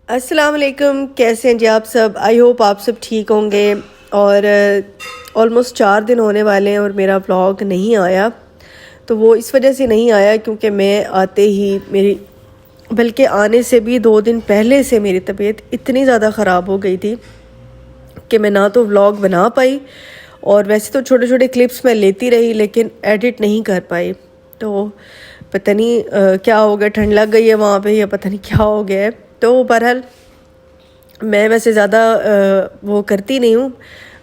अस्सलाम वालेकुम, कैसे हैं जी आप सब। आई होप आप सब ठीक होंगे। और ऑलमोस्ट 4 दिन होने वाले हैं और मेरा व्लॉग नहीं आया। तो वो इस वजह से नहीं आया क्योंकि मैं आते ही मेरी बल्कि आने से भी 2 दिन पहले से मेरी तबीयत इतनी ज़्यादा ख़राब हो गई थी कि मैं ना तो व्लॉग बना पाई, और वैसे तो छोटे छोटे क्लिप्स मैं लेती रही लेकिन एडिट नहीं कर पाई। तो पता नहीं क्या हो गया, ठंड लग गई है वहाँ पे या पता नहीं क्या हो गया है। तो बहरहाल मैं वैसे ज़्यादा वो करती नहीं हूँ,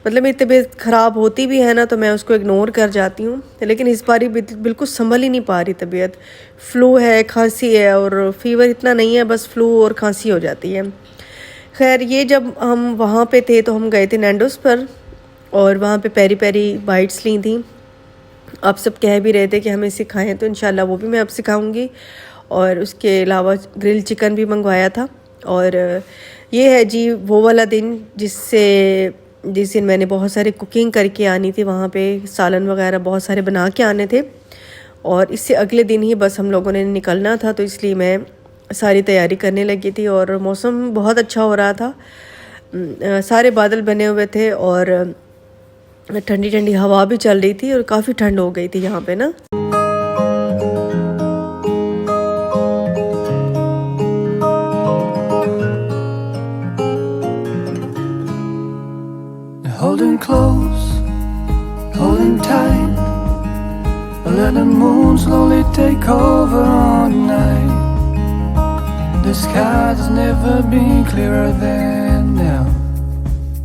मतलब मेरी तबीयत ख़राब होती भी है ना तो मैं उसको इग्नोर कर जाती हूँ। लेकिन इस बार बिल्कुल संभल ही नहीं पा रही तबीयत। फ्लू है, खांसी है, और फीवर इतना नहीं है, बस फ्लू और खांसी हो जाती है। खैर, ये जब हम वहाँ पे थे तो हम गए थे नैंडोस पर, और वहाँ पे पेरी पेरी बाइट्स ली थी। आप सब कह भी रहे थे कि हमें सिखाएं, तो इंशाल्लाह वो भी मैं अब सिखाऊंगी। और उसके अलावा ग्रिल चिकन भी मंगवाया था। और ये है जी वो वाला दिन जिस दिन मैंने बहुत सारी कुकिंग करके आनी थी, वहाँ पे सालन वगैरह बहुत सारे बना के आने थे। और इससे अगले दिन ही बस हम लोगों ने निकलना था, तो इसलिए मैं सारी तैयारी करने लगी थी। और मौसम बहुत अच्छा हो रहा था, सारे बादल बने हुए थे और ठंडी ठंडी हवा भी चल रही थी और काफ़ी ठंड हो गई थी यहाँ पे ना। Holding close, holding tight, let the moon slowly take over on night. The sky has never been clearer than now.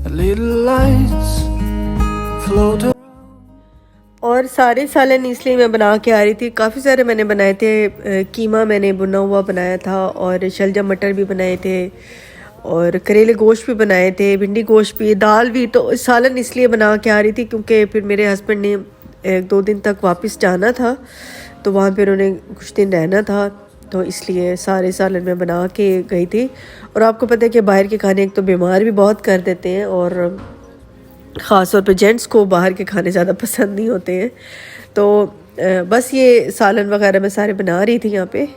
The little lights float around. और सारे सालन इसलिए मैं बना के आ रही थी, काफ़ी सारे मैंने बनाए थे। कीमा मैंने भुना हुआ बनाया था, और शलजम मटर भी बनाए थे, और करेले गोश्त भी बनाए थे, भिंडी गोश्त भी, दाल भी। तो सालन इसलिए बना के आ रही थी क्योंकि फिर मेरे हस्बैंड ने 1-2 दिन तक वापस जाना था, तो वहाँ पे उन्होंने कुछ दिन रहना था, तो इसलिए सारे सालन मैं बना के गई थी। और आपको पता है कि बाहर के खाने एक तो बीमार भी बहुत कर देते हैं, और ख़ास तौर पे जेंट्स को बाहर के खाने ज़्यादा पसंद नहीं होते हैं। तो बस ये सालन वगैरह मैं सारे बना रही थी यहाँ पे।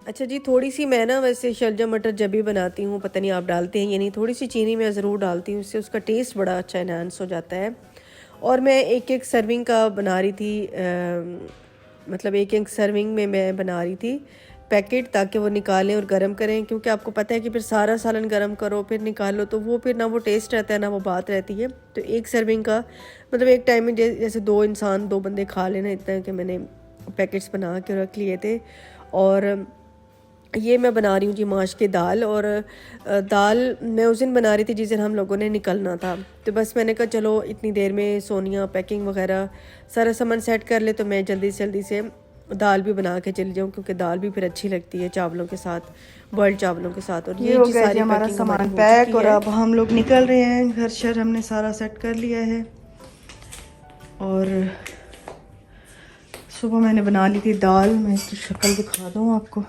अच्छा जी, थोड़ी सी मैं ना वैसे शलजम मटर जब भी बनाती हूँ, पता नहीं आप डालते हैं या नहीं, थोड़ी सी चीनी मैं ज़रूर डालती हूँ, इससे उसका टेस्ट बड़ा अच्छा एनहांस हो जाता है। और मैं एक एक सर्विंग का बना रही थी, मतलब एक एक सर्विंग में मैं बना रही थी पैकेट, ताकि वो निकालें और गर्म करें। क्योंकि आपको पता है कि फिर सारा सालन गर्म करो फिर निकालो, तो वो फिर ना वो टेस्ट रहता है ना वो बात रहती है। तो एक सर्विंग का मतलब एक टाइम में जैसे 2 बंदे खा लेना, इतना कि मैंने पैकेट्स बना के रख लिए थे। और ये मैं बना रही हूँ जी माश की दाल। और दाल मैं उस दिन बना रही थी जिस दिन हम लोगों ने निकलना था। तो बस मैंने कहा चलो इतनी देर में सोनिया पैकिंग वगैरह सारा सामान सेट कर ले, तो मैं जल्दी से दाल भी बना के चली जाऊँ, क्योंकि दाल भी फिर अच्छी लगती है चावलों के साथ, बॉइल्ड चावलों के साथ। और ये हो गया जी हमारा सामान पैक, और अब हम लोग निकल रहे हैं। घर शहर हमने सारा सेट कर लिया है। और सुबह मैंने बना ली थी दाल, मैं इसकी शक्ल दिखा दूँ आपको।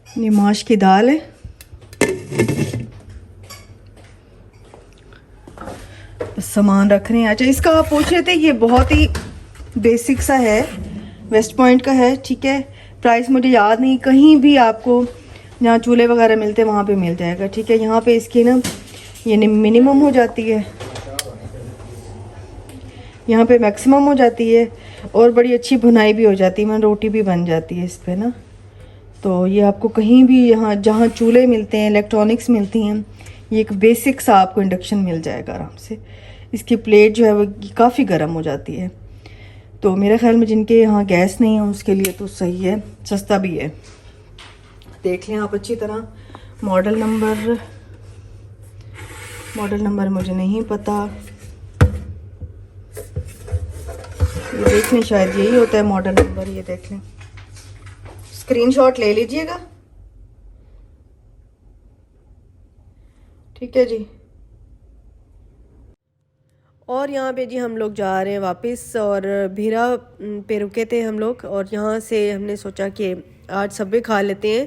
ये माश की दाल है। सामान रख रहे हैं। अच्छा, इसका आप पूछ रहे थे, ये बहुत ही बेसिक सा है, वेस्ट पॉइंट का है, ठीक है। प्राइस मुझे याद नहीं, कहीं भी आपको जहाँ चूल्हे वगैरह मिलते हैं वहाँ पे मिल जाएगा, ठीक है। यहाँ पे इसकी ना ये मिनिमम हो जाती है, यहाँ पे मैक्सिमम हो जाती है, और बड़ी अच्छी भुनाई भी हो जाती है, मतलब रोटी भी बन जाती है इस पर ना। तो ये आपको कहीं भी यहाँ जहाँ चूल्हे मिलते हैं, इलेक्ट्रॉनिक्स मिलती हैं, ये एक बेसिक सा आपको इंडक्शन मिल जाएगा आराम से। इसकी प्लेट जो है वो काफ़ी गर्म हो जाती है। तो मेरे ख्याल में जिनके यहाँ गैस नहीं है उसके लिए तो सही है, सस्ता भी है। देख लें आप अच्छी तरह। मॉडल नंबर मुझे नहीं पता, ये देख लें, शायद यही होता है मॉडल नंबर। ये देख लें, स्क्रीनशॉट ले लीजिएगा। ठीक है जी। और यहाँ पे जी हम लोग जा रहे हैं वापस, और भीरा पे रुके थे हम लोग, और यहाँ से हमने सोचा कि आज सबवे खा लेते हैं,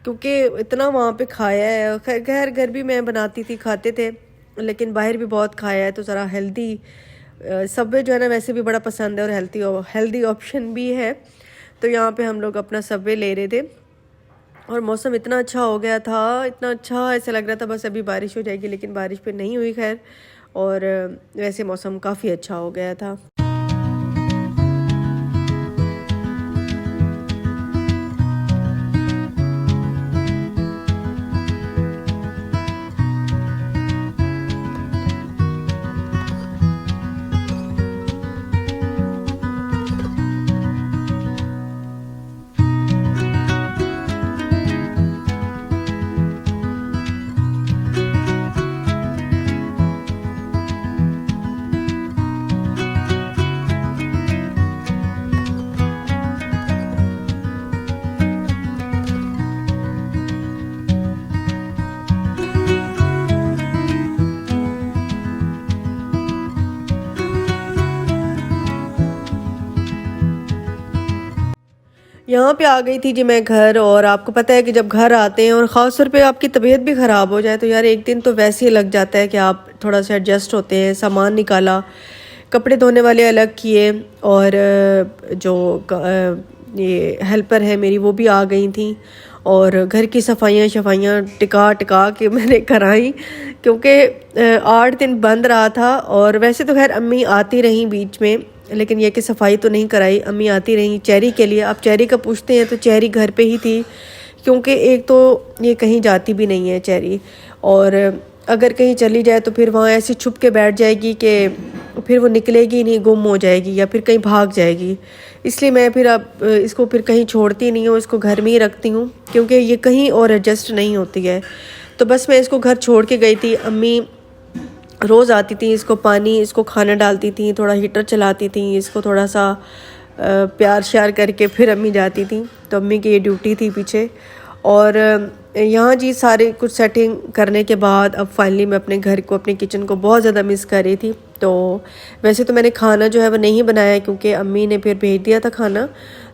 क्योंकि इतना वहाँ पे खाया है। खैर घर भी मैं बनाती थी, खाते थे, लेकिन बाहर भी बहुत खाया है, तो ज़रा हेल्दी सबवे जो है ना वैसे भी बड़ा पसंद है, और हेल्दी ऑप्शन भी है। तो यहाँ पे हम लोग अपना सबवे ले रहे थे, और मौसम इतना अच्छा हो गया था, इतना अच्छा, ऐसा लग रहा था बस अभी बारिश हो जाएगी, लेकिन बारिश पे नहीं हुई खैर। और वैसे मौसम काफ़ी अच्छा हो गया था। यहाँ पे आ गई थी जी मैं घर, और आपको पता है कि जब घर आते हैं और ख़ास तौर पे आपकी तबीयत भी ख़राब हो जाए तो यार एक दिन तो वैसे ही लग जाता है कि आप थोड़ा सा एडजस्ट होते हैं। सामान निकाला, कपड़े धोने वाले अलग किए, और जो ये हेल्पर है मेरी वो भी आ गई थी, और घर की सफाइयाँ टिका के मैंने कराई, क्योंकि 8 दिन बंद रहा था। और वैसे तो खैर अम्मी आती रहीं बीच में, लेकिन ये कि सफाई तो नहीं कराई। अम्मी आती रहीं चेरी के लिए। आप चेरी का पूछते हैं तो चेरी घर पे ही थी, क्योंकि एक तो ये कहीं जाती भी नहीं है चेरी, और अगर कहीं चली जाए तो फिर वहाँ ऐसे छुप के बैठ जाएगी कि फिर वो निकलेगी नहीं, गुम हो जाएगी या फिर कहीं भाग जाएगी। इसलिए मैं फिर अब इसको फिर कहीं छोड़ती नहीं हूँ, इसको घर में ही रखती हूँ, क्योंकि ये कहीं और एडजस्ट नहीं होती है। तो बस मैं इसको घर छोड़ के गई थी। अम्मी रोज़ आती थी, इसको पानी, इसको खाना डालती थी, थोड़ा हीटर चलाती थी, इसको थोड़ा सा प्यार श्यार करके फिर अम्मी जाती थी। तो अम्मी की ये ड्यूटी थी पीछे। और यहाँ जी सारे कुछ सेटिंग करने के बाद अब फाइनली मैं अपने घर को, अपने किचन को बहुत ज़्यादा मिस कर रही थी। तो वैसे तो मैंने खाना जो है वो नहीं बनाया, क्योंकि अम्मी ने फिर भेज दिया था खाना।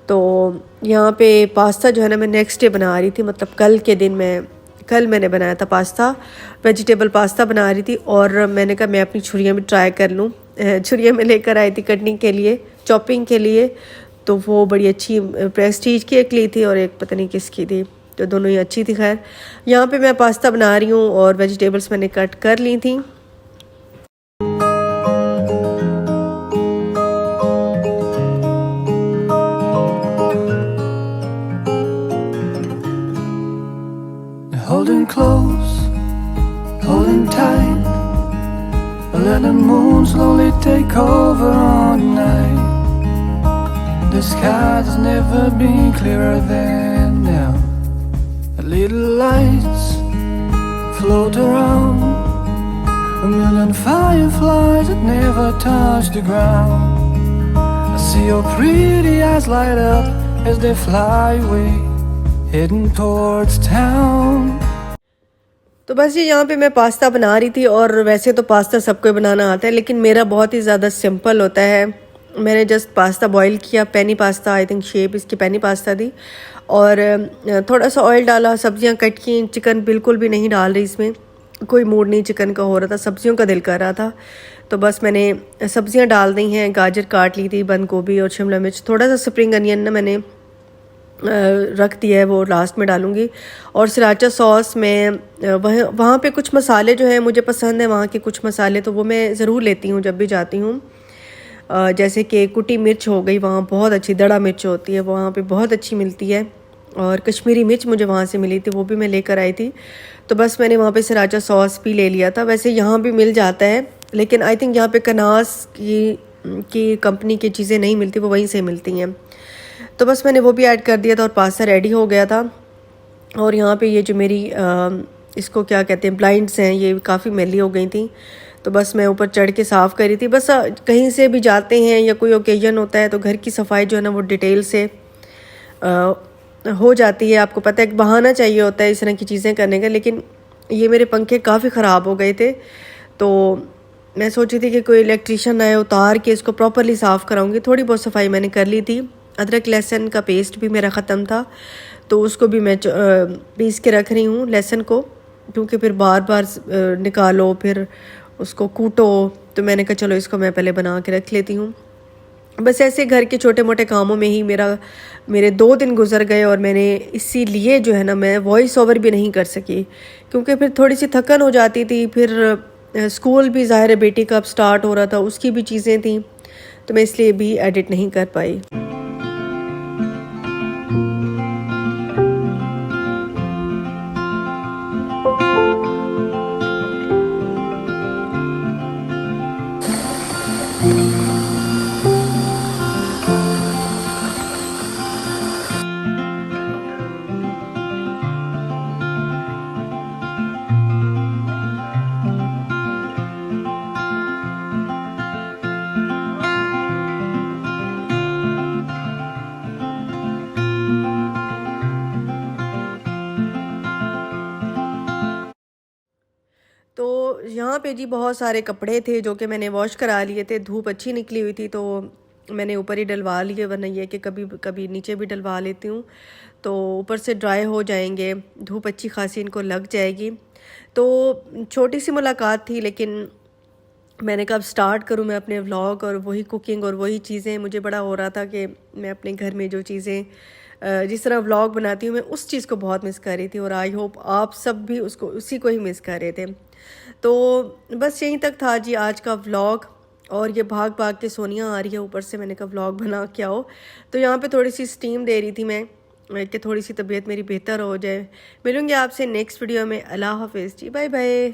तो यहाँ पे पास्ता जो है ना मैं नेक्स्ट डे बना रही थी, मतलब कल मैंने बनाया था पास्ता, वेजिटेबल पास्ता बना रही थी। और मैंने कहा मैं अपनी छुरियाँ भी ट्राई कर लूँ। छुरियाँ मैं लेकर आई थी कटिंग के लिए, चॉपिंग के लिए। तो वो बड़ी अच्छी प्रेस्टीज की एक ली थी और एक पता नहीं किसकी थी, तो दोनों ही अच्छी थी। खैर यहाँ पे मैं पास्ता बना रही हूँ और वेजिटेबल्स मैंने कट कर ली थी। Holding close, holding tight, let the moon slowly take over on night. The sky has never been clearer than now. The little lights float around, a million fireflies that never touch the ground. I see your pretty eyes light up as they fly away, heading towards town. तो बस ये यहाँ पे मैं pasta बना रही थी। और वैसे तो पास्ता सबको बनाना आता है, लेकिन मेरा बहुत ही ज़्यादा सिंपल होता है। मैंने जस्ट पास्ता बॉईल किया, penne pasta, I think shape इसकी पेनी पास्ता थी, और थोड़ा सा ऑयल डाला, सब्जियाँ कट की, चिकन बिल्कुल भी नहीं डाल रही इसमें, कोई मूड नहीं चिकन का हो रहा था, सब्जियों का दिल कर रहा था। तो बस मैंने सब्जियाँ डाल दी हैं, गाजर काट ली थी, बंद गोभी और शिमला मिर्च, थोड़ा सा स्प्रिंग अनियन ना मैंने रख दिया है, वो लास्ट में डालूंगी। और सराचा सॉस में वहाँ पे कुछ मसाले जो हैं मुझे पसंद है, वहाँ के कुछ मसाले तो वो मैं ज़रूर लेती हूँ जब भी जाती हूँ। जैसे कि कुटी मिर्च हो गई, वहाँ बहुत अच्छी दड़ा मिर्च होती है, वहाँ पे बहुत अच्छी मिलती है। और कश्मीरी मिर्च मुझे वहाँ से मिली थी, वो भी मैं लेकर आई थी। तो बस मैंने वहाँ पे सराचा सॉस भी ले लिया था। वैसे यहाँ भी मिल जाता है, लेकिन आई थिंक यहाँ पे कनास की कंपनी की चीज़ें नहीं मिलती, वो वहीं से मिलती हैं। तो बस मैंने वो भी ऐड कर दिया था और पास्ता रेडी हो गया था। और यहाँ पे ये जो मेरी इसको क्या कहते हैं, ब्लाइंड्स हैं, ये काफ़ी मैली हो गई थी। तो बस मैं ऊपर चढ़ के साफ़ करी थी। बस कहीं से भी जाते हैं या कोई ओकेजन होता है तो घर की सफाई जो है ना वो डिटेल से हो जाती है। आपको पता है, एक बहाना चाहिए होता है इस तरह की चीज़ें करने का, लेकिन ये मेरे पंखे काफ़ी ख़राब हो गए थे, तो मैं सोची थी कि कोई इलेक्ट्रिशियन आए, उतार के इसको प्रॉपरली साफ़ कराऊंगी। थोड़ी बहुत सफाई मैंने कर ली थी। अदरक लहसुन का पेस्ट भी मेरा ख़त्म था, तो उसको भी मैं पीस के रख रही हूँ लहसुन को, क्योंकि फिर बार बार निकालो फिर उसको कूटो। तो मैंने कहा चलो इसको मैं पहले बना के रख लेती हूँ। बस ऐसे घर के छोटे मोटे कामों में ही मेरे 2 दिन गुजर गए, और मैंने इसीलिए जो है ना मैं वॉइस ओवर भी नहीं कर सकी, क्योंकि फिर थोड़ी सी थकन हो जाती थी। फिर स्कूल भी ज़ाहिर है बेटी का अब स्टार्ट हो रहा था, उसकी भी चीज़ें थी, तो मैं इसलिए भी एडिट नहीं कर पाई। तो यहाँ पे जी बहुत सारे कपड़े थे जो कि मैंने वॉश करा लिए थे। धूप अच्छी निकली हुई थी तो मैंने ऊपर ही डलवा लिए, वरना ये कि कभी कभी नीचे भी डलवा लेती हूँ, तो ऊपर से ड्राई हो जाएंगे, धूप अच्छी खासी इनको लग जाएगी। तो छोटी सी मुलाकात थी, लेकिन मैंने कब स्टार्ट करूँ मैं अपने व्लॉग, और वही कुकिंग और वही चीज़ें। मुझे बड़ा हो रहा था कि मैं अपने घर में जो चीज़ें जिस तरह व्लॉग बनाती हूँ, मैं उस चीज़ को बहुत मिस कर रही थी, और आई होप आप सब भी उसी को ही मिस कर रहे थे। तो बस यहीं तक था जी आज का व्लॉग। और ये भाग भाग के सोनिया आ रही है ऊपर से, मैंने कहा व्लॉग बना के आओ। तो यहाँ पे थोड़ी सी स्टीम दे रही थी मैं कि थोड़ी सी तबीयत मेरी बेहतर हो जाए। मिलूँगी आपसे नेक्स्ट वीडियो में। अल्लाह हाफिज़ जी, बाय बाय।